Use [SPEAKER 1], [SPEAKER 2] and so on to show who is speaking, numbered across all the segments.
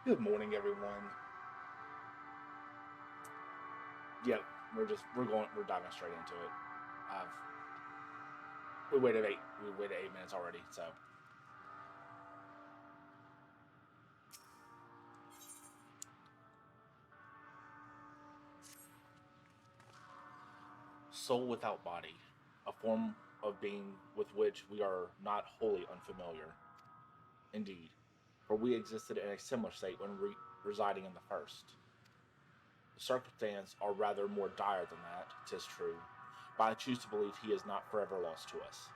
[SPEAKER 1] Good morning, everyone. Yep, we're diving straight into it. I've we waited 8 minutes already. So soul without body, a form of being with which we are not wholly unfamiliar. Indeed, for we existed in a similar state when residing in the first. The circumstances are rather more dire than that, 'tis true, but I choose to believe he is not forever lost to us.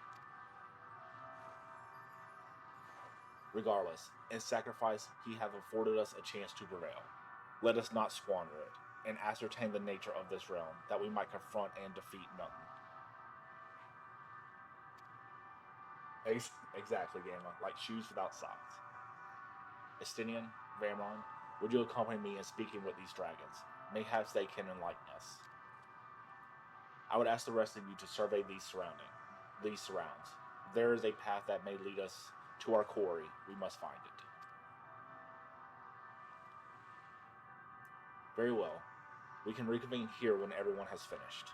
[SPEAKER 1] Regardless, in sacrifice he hath afforded us a chance to prevail. Let us not squander it, and ascertain the nature of this realm, that we might confront and defeat none. Exactly, Gamma, like shoes without socks. Estinian, Vamron, would you accompany me in speaking with these dragons? Mayhaps they can enlighten us. I would ask the rest of you to survey these surrounds. If there is a path that may lead us to our quarry, we must find it. Very well. We can reconvene here when everyone has finished.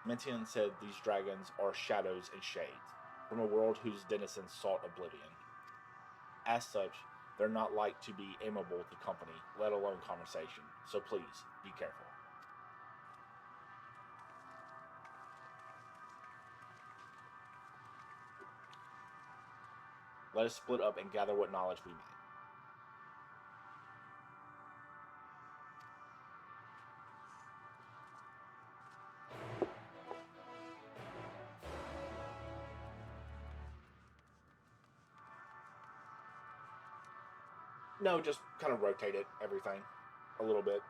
[SPEAKER 1] Mentian said these dragons are shadows and shades, from a world whose denizens sought oblivion. As such, they're not like to be amiable to company, let alone conversation, so please, be careful. Let us split up and gather what knowledge we may. No, just kind of rotate it, everything, a little bit.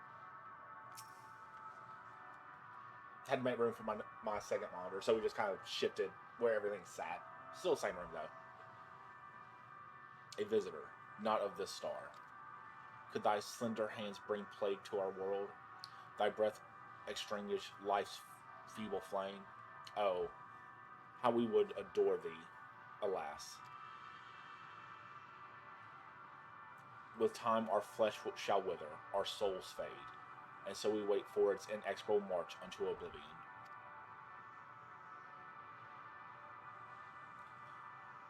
[SPEAKER 1] Had to make room for my second monitor, so we just kind of shifted where everything sat. Still the same room, though. A visitor, not of this star. Could thy slender hands bring plague to our world? Thy breath extinguish life's feeble flame? Oh, how we would adore thee! Alas, with time our flesh shall wither, our souls fade, and so we wait for its inexorable march unto oblivion.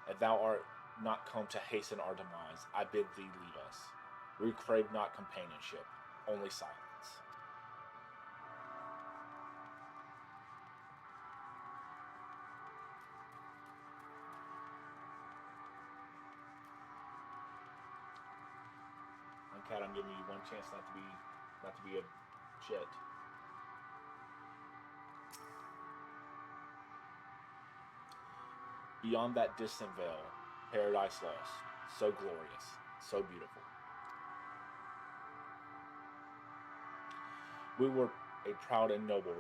[SPEAKER 1] If thou art not come to hasten our demise, I bid thee leave us. We crave not companionship, only silence. And Cat, I'm giving you one chance not to be a shit. Beyond that distant veil, paradise lost, so glorious, so beautiful. We were a proud and noble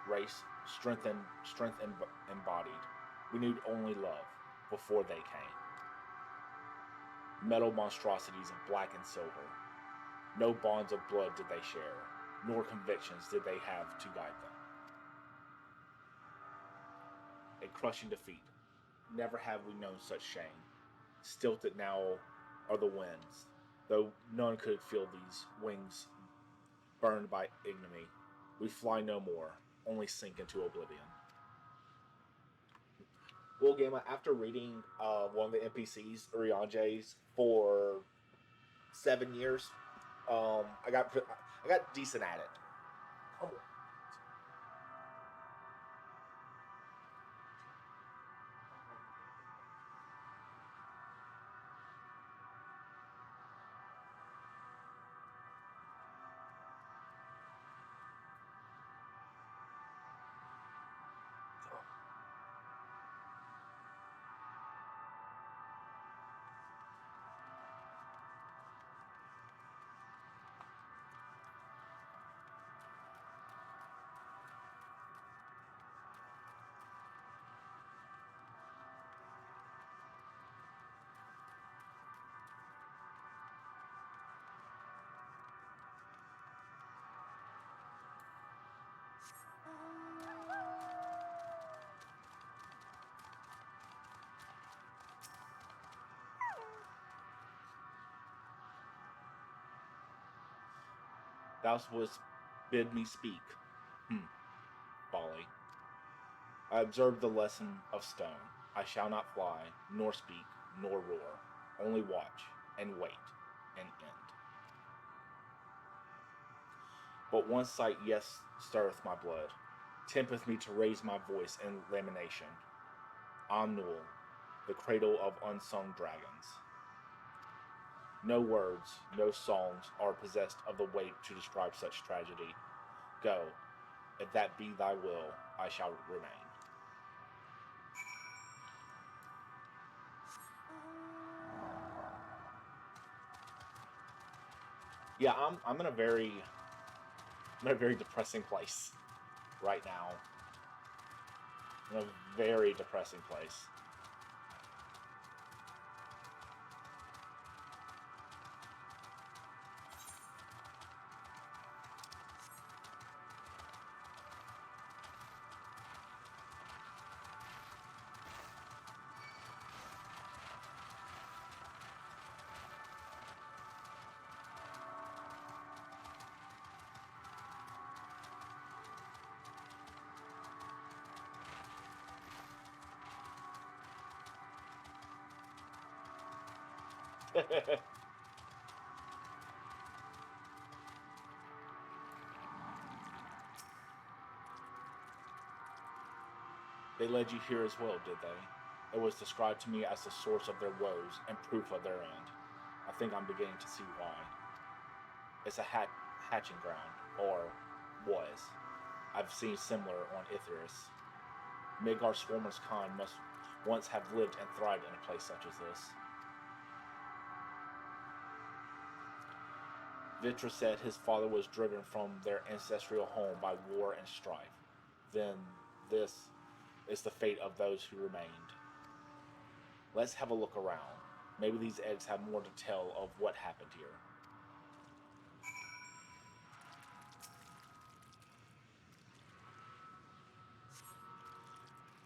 [SPEAKER 1] race, strength embodied. We knew only love before they came. Metal monstrosities of black and silver. No bonds of blood did they share, nor convictions did they have to guide them. A crushing defeat. Never have we known such shame. Stilted now are the winds, though none could feel these wings burned by ignominy. We fly no more, only sink into oblivion. Well, Gamma, after reading one of the NPCs, Urianje's, for 7 years, I got decent at it. Oh, Thou wouldst bid me speak. Hmm, folly. I observed the lesson of stone. I shall not fly, nor speak, nor roar. Only watch, and wait, and end. But one sight yet stirreth my blood, tempteth me to raise my voice in lamentation. Amnul, the cradle of unsung dragons. No words, no songs are possessed of the weight to describe such tragedy. Go, if that be thy will, I shall remain. Yeah, I'm in a very depressing place right now. In a very depressing place. They led you here as well, did they? It was described to me as the source of their woes and proof of their end. I think I'm beginning to see why. It's a hatching ground, or was. I've seen similar on Ithris. Midgar Swarmer's kind must once have lived and thrived in a place such as this. Vitra said his father was driven from their ancestral home by war and strife. Then this is the fate of those who remained. Let's have a look around. Maybe these eggs have more to tell of what happened here.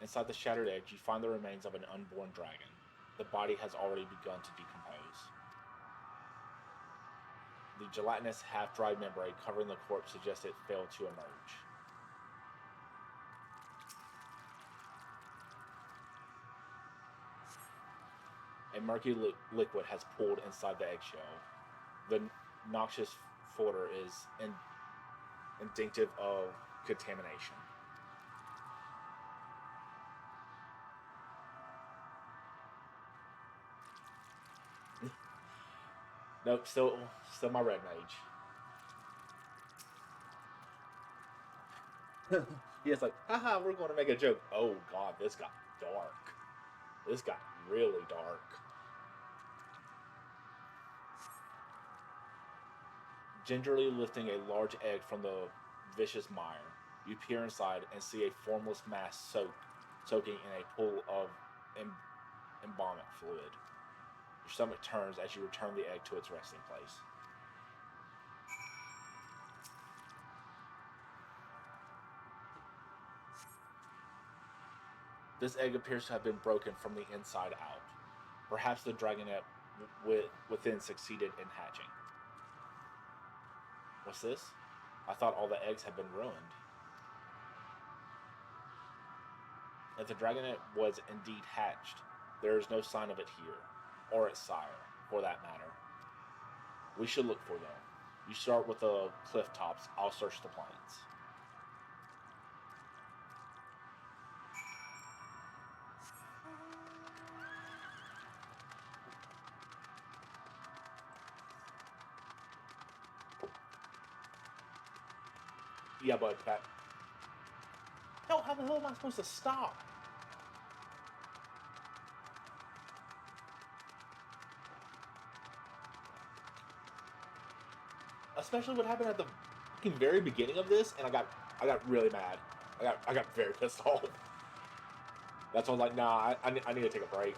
[SPEAKER 1] Inside the shattered eggs, you find the remains of an unborn dragon. The body has already begun to decompose. The gelatinous, half-dried membrane covering the corpse suggests it failed to emerge. A murky liquid has pooled inside the eggshell. The noxious fodder is indicative of contamination. Nope, still my red mage. He is like, haha, we're going to make a joke. Oh god, this got dark. This got really dark. Gingerly lifting a large egg from the vicious mire, you peer inside and see a formless mass soaking in a pool of embalming fluid. Your stomach turns as you return the egg to its resting place. This egg appears to have been broken from the inside out. Perhaps the dragonette within succeeded in hatching. What's this? I thought all the eggs had been ruined. If the dragonette was indeed hatched, there is no sign of it here, or its sire, for that matter. We should look for them. You start with the cliff tops, I'll search the plains. Yeah, but that... No, how the hell am I supposed to stop? Especially what happened at the fucking very beginning of this, and I got really mad. I got very pissed off. That's why I was like, nah, I need to take a break.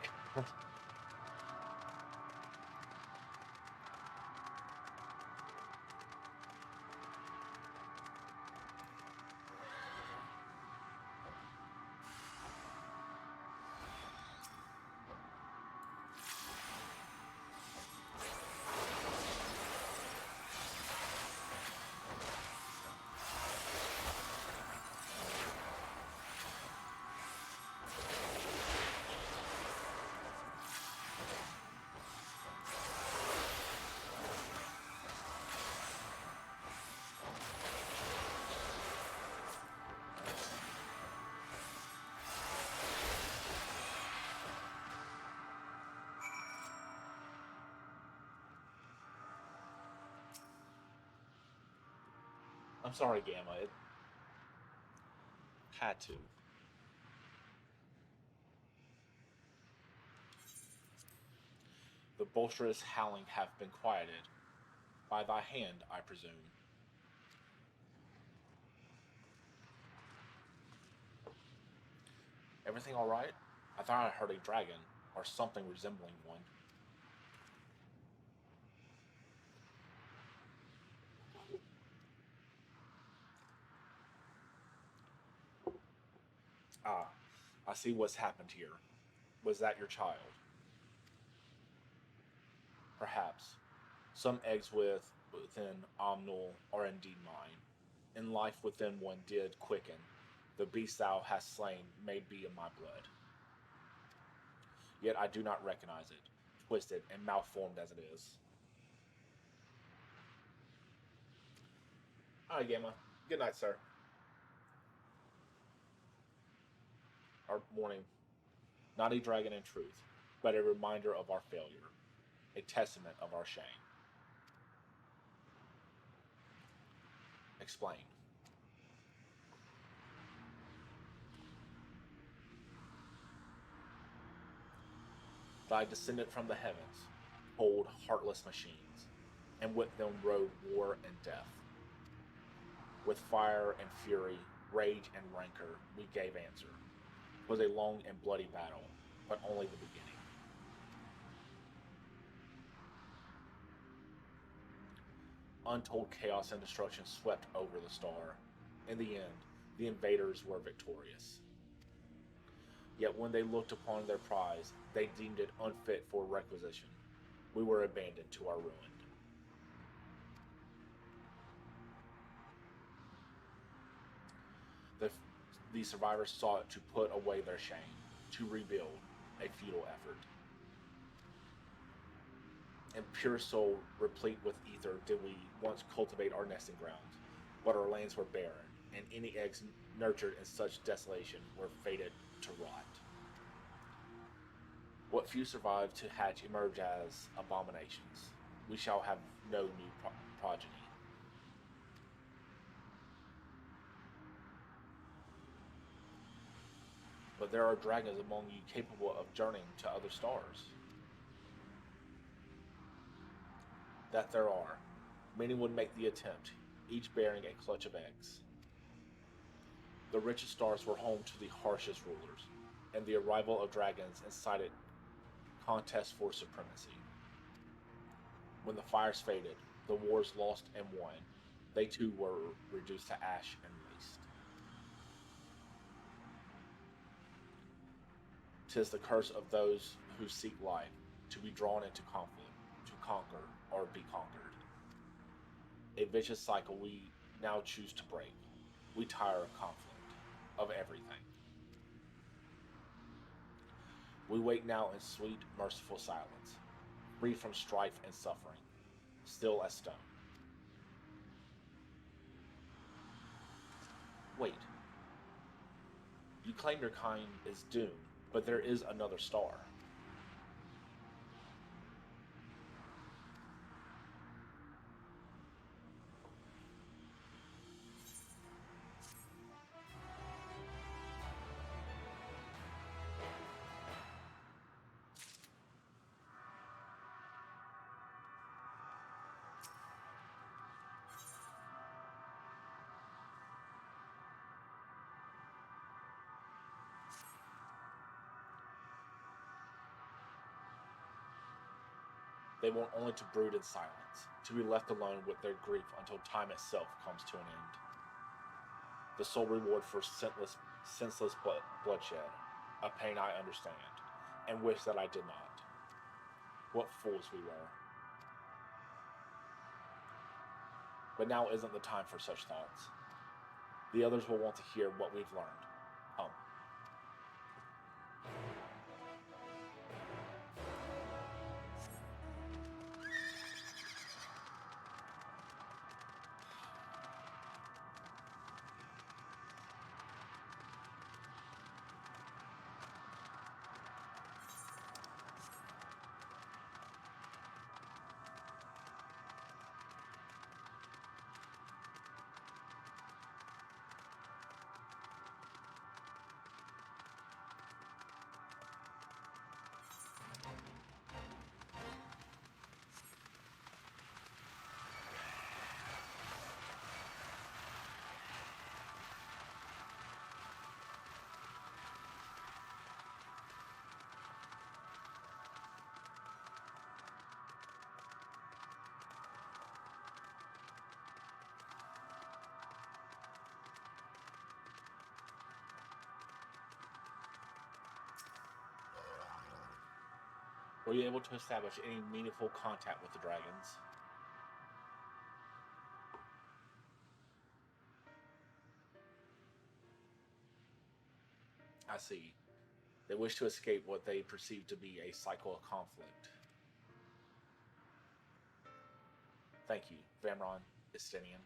[SPEAKER 1] I'm sorry, Gamma. It had to. The boisterous howling hath been quieted. By thy hand, I presume. Everything all right? I thought I heard a dragon, or something resembling one. Ah, I see what's happened here. Was that your child? Perhaps. Some eggs within Omnul are indeed mine, and life within one did quicken. The beast thou hast slain may be of my blood. Yet I do not recognize it, twisted and malformed as it is. All right, Gamma. Good night, sir. Our morning. Not a dragon in truth, but a reminder of our failure, a testament of our shame. Explain. Thy descendant from the heavens, cold, heartless machines, and with them rode war and death. With fire and fury, rage and rancor, we gave answer. It was a long and bloody battle, but only the beginning. Untold chaos and destruction swept over the star. In the end, the invaders were victorious. Yet when they looked upon their prize, they deemed it unfit for requisition. We were abandoned to our ruin. The, the survivors sought to put away their shame, to rebuild, a futile effort. And pure soul, replete with ether, did we once cultivate our nesting grounds, but our lands were barren, and any eggs nurtured in such desolation were fated to rot. What few survived to hatch emerge as abominations. We shall have no new progeny. But there are dragons among you capable of journeying to other stars. That there are. Many would make the attempt, each bearing a clutch of eggs. The richest stars were home to the harshest rulers, and the arrival of dragons incited contests for supremacy. When the fires faded, the wars lost and won, they too were reduced to ash and waste. 'Tis the curse of those who seek life, to be drawn into conflict, to conquer or be conquered. A vicious cycle we now choose to break. We tire of conflict, of everything. We wait now in sweet, merciful silence, free from strife and suffering, still as stone. Wait, you claim your kind is doomed, but there is another star. They want only to brood in silence, to be left alone with their grief until time itself comes to an end. The sole reward for senseless bloodshed, a pain I understand, and wish that I did not. What fools we were. But now isn't the time for such thoughts. The others will want to hear what we've learned. Come. Were you able to establish any meaningful contact with the dragons? I see. They wish to escape what they perceive to be a cycle of conflict. Thank you, Vamron, Estinian.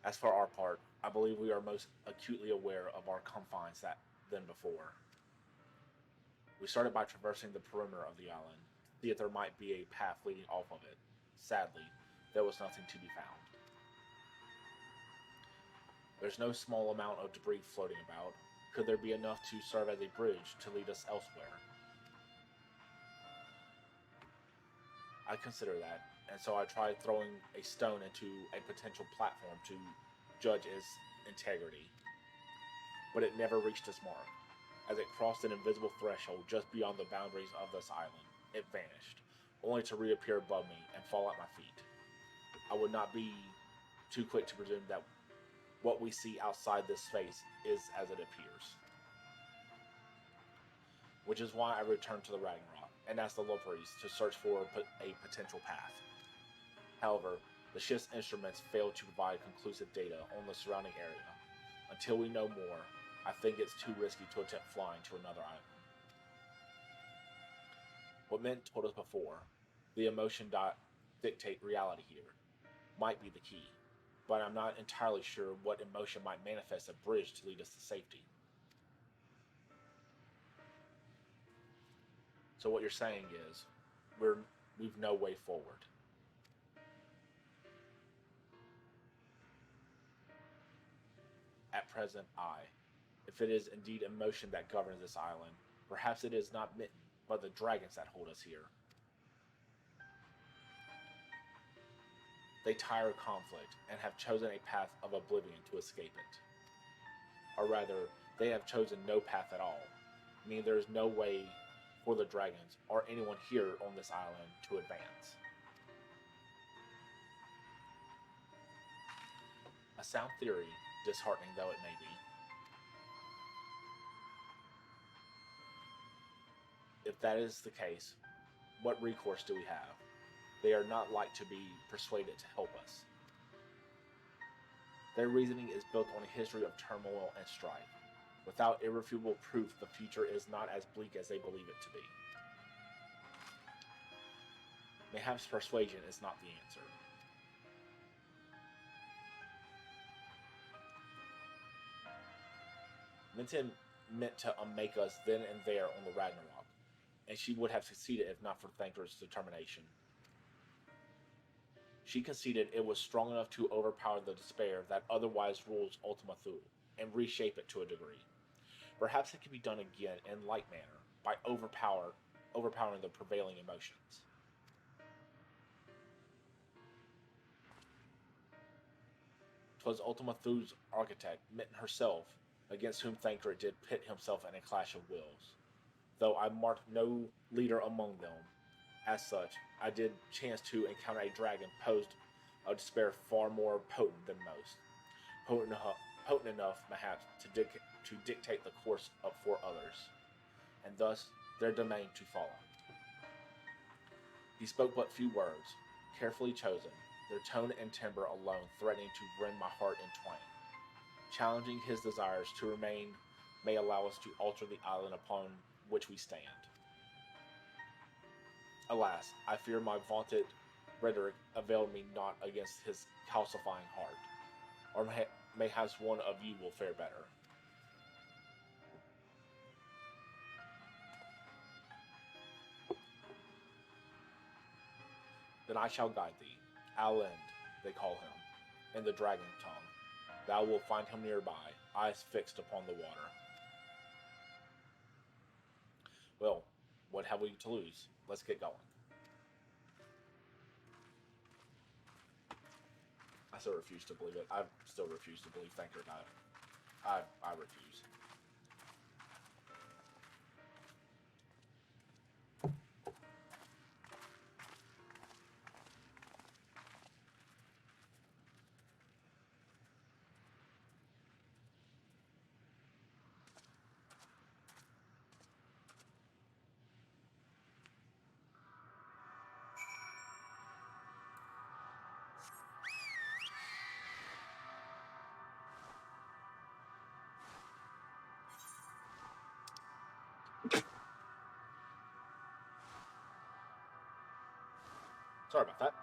[SPEAKER 1] As for our part, I believe we are most acutely aware of our confines than before. We started by traversing the perimeter of the island, to see if there might be a path leading off of it. Sadly, there was nothing to be found. There's no small amount of debris floating about. Could there be enough to serve as a bridge to lead us elsewhere? I consider that, and so I tried throwing a stone into a potential platform to judge its integrity. But it never reached its mark. As it crossed an invisible threshold just beyond the boundaries of this island, it vanished, only to reappear above me and fall at my feet. I would not be too quick to presume that what we see outside this space is as it appears. Which is why I returned to the Ragnarok and asked the Loperies to search for a potential path. However, the ship's instruments failed to provide conclusive data on the surrounding area. Until we know more, I think it's too risky to attempt flying to another island. What Mint told us before, the emotion dictate reality here, might be the key, but I'm not entirely sure what emotion might manifest a bridge to lead us to safety. So what you're saying is, we've no way forward. At present, if it is indeed emotion that governs this island, perhaps it is not Mitten, but the dragons that hold us here. They tire of conflict and have chosen a path of oblivion to escape it. Or rather, they have chosen no path at all, meaning there is no way for the dragons or anyone here on this island to advance. A sound theory, disheartening though it may be. If that is the case, what recourse do we have? They are not like to be persuaded to help us. Their reasoning is built on a history of turmoil and strife. Without irrefutable proof, the future is not as bleak as they believe it to be. Mayhaps persuasion is not the answer. Minton meant to unmake us then and there on the Ragnarok, and she would have succeeded if not for Thanker's determination. She conceded it was strong enough to overpower the despair that otherwise rules Ultima Thule, and reshape it to a degree. Perhaps it could be done again in like manner, by overpowering the prevailing emotions. 'Twas Ultima Thule's architect, Mitten herself, against whom Thanker did pit himself in a clash of wills. Though I marked no leader among them, as such, I did chance to encounter a dragon posed of despair far more potent than most. Potent enough, perhaps, to dictate the course for others, and thus their domain to follow. He spoke but few words, carefully chosen, their tone and timbre alone threatening to rend my heart in twain. Challenging his desires to remain may allow us to alter the island upon which we stand. Alas, I fear my vaunted rhetoric availed me not against his calcifying heart, or mayhaps one of you will fare better. Then I shall guide thee. Alend, they call him, in the dragon tongue. Thou wilt find him nearby, eyes fixed upon the water. Well, what have we to lose? Let's get going. I still refuse to believe it. I still refuse to believe Thanker died. I refuse. Sorry about that.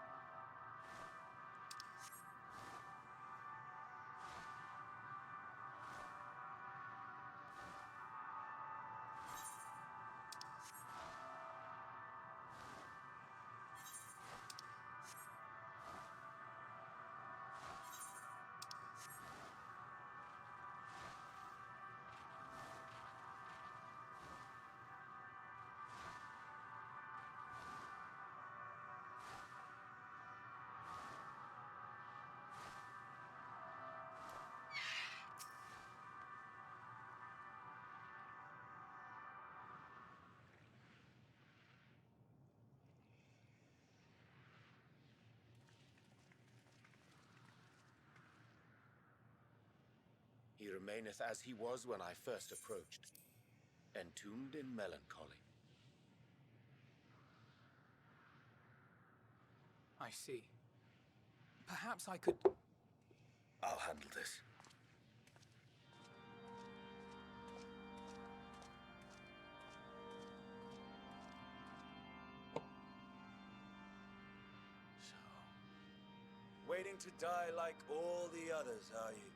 [SPEAKER 2] He remaineth as he was when I first approached, entombed in melancholy.
[SPEAKER 3] I see. Perhaps I could...
[SPEAKER 2] I'll handle this. So, waiting to die like all the others, are you?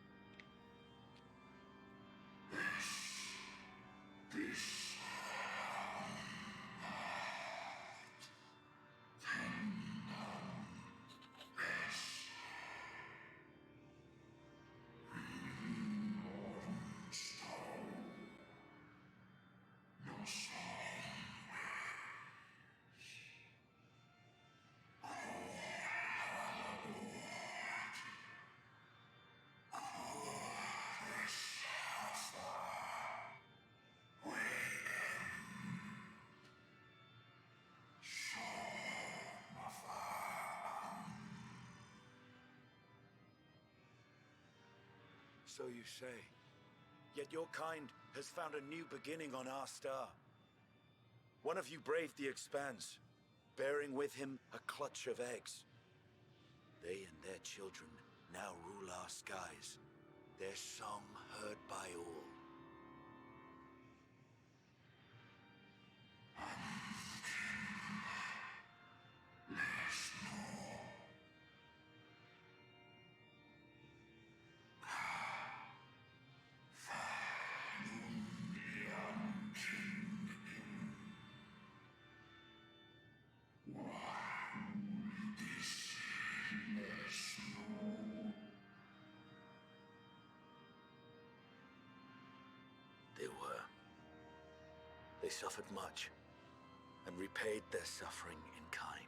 [SPEAKER 2] So you say. Yet your kind has found a new beginning on our star. One of you braved the Expanse, bearing with him a clutch of eggs. They and their children now rule our skies, their song heard by all. They were. They suffered much, and repaid their suffering in kind.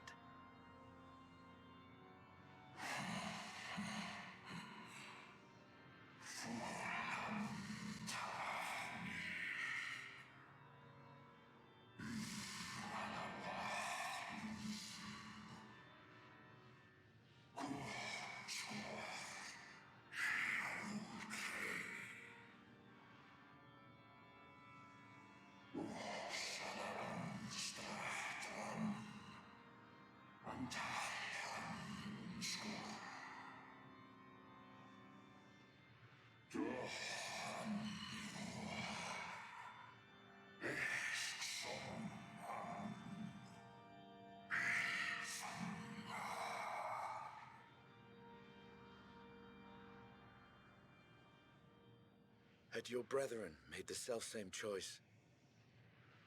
[SPEAKER 2] Had your brethren made the selfsame choice,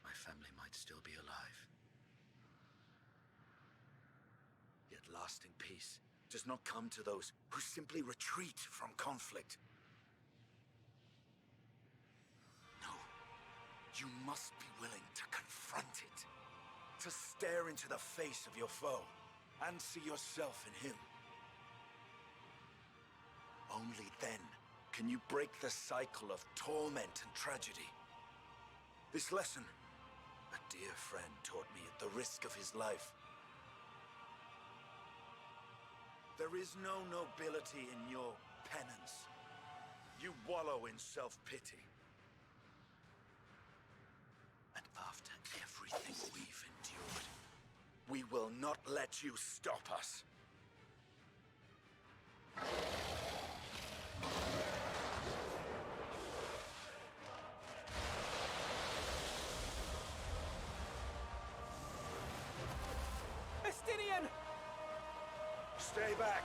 [SPEAKER 2] my family might still be alive. Yet lasting peace does not come to those who simply retreat from conflict. No, you must be willing to confront it, to stare into the face of your foe, and see yourself in him. Only then can you break the cycle of torment and tragedy. This lesson, a dear friend taught me at the risk of his life. There is no nobility in your penance. You wallow in self-pity. And after everything we've endured, we will not let you stop us.
[SPEAKER 3] Estinian!
[SPEAKER 2] Stay back.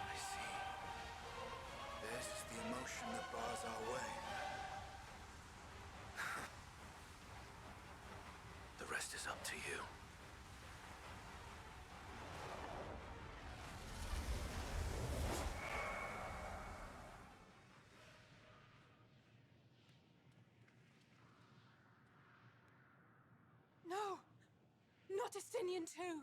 [SPEAKER 2] I see. This is the emotion that bars our way. The rest is up to you.
[SPEAKER 4] No! Not Estinian too!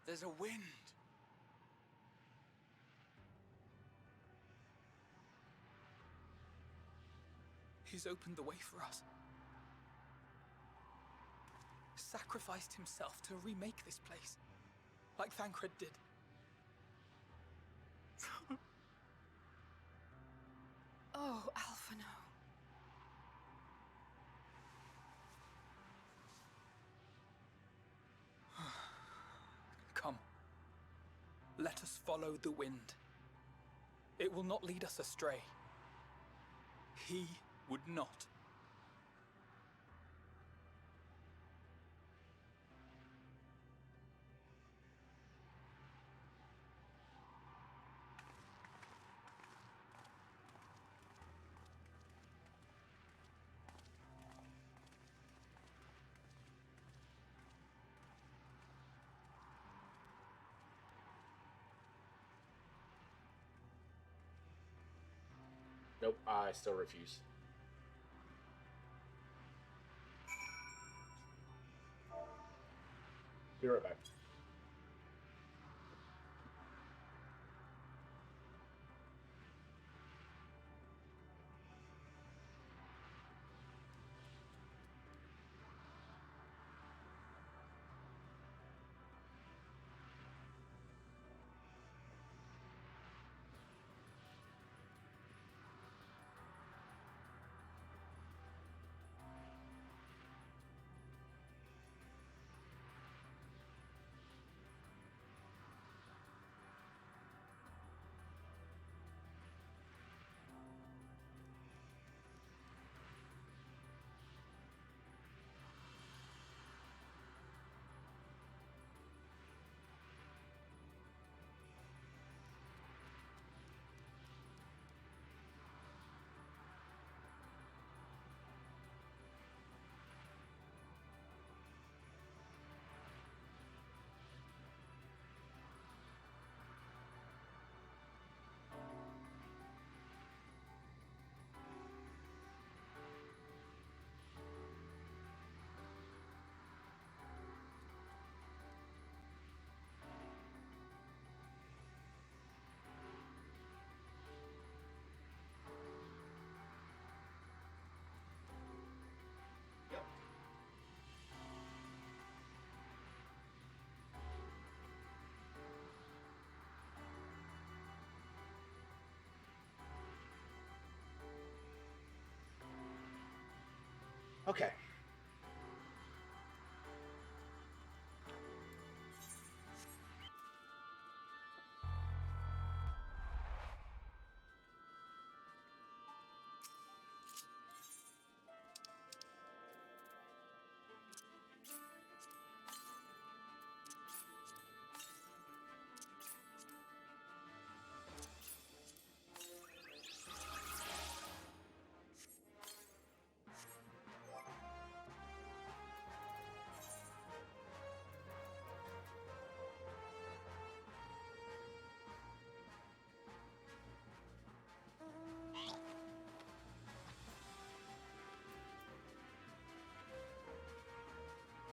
[SPEAKER 3] There's a wind. He's opened the way for us. Sacrificed himself to remake this place, like Thancred did.
[SPEAKER 4] Oh, Alphino.
[SPEAKER 3] Come. Let us follow the wind. It will not lead us astray. He would not.
[SPEAKER 1] Nope, I still refuse. Be right back. Okay.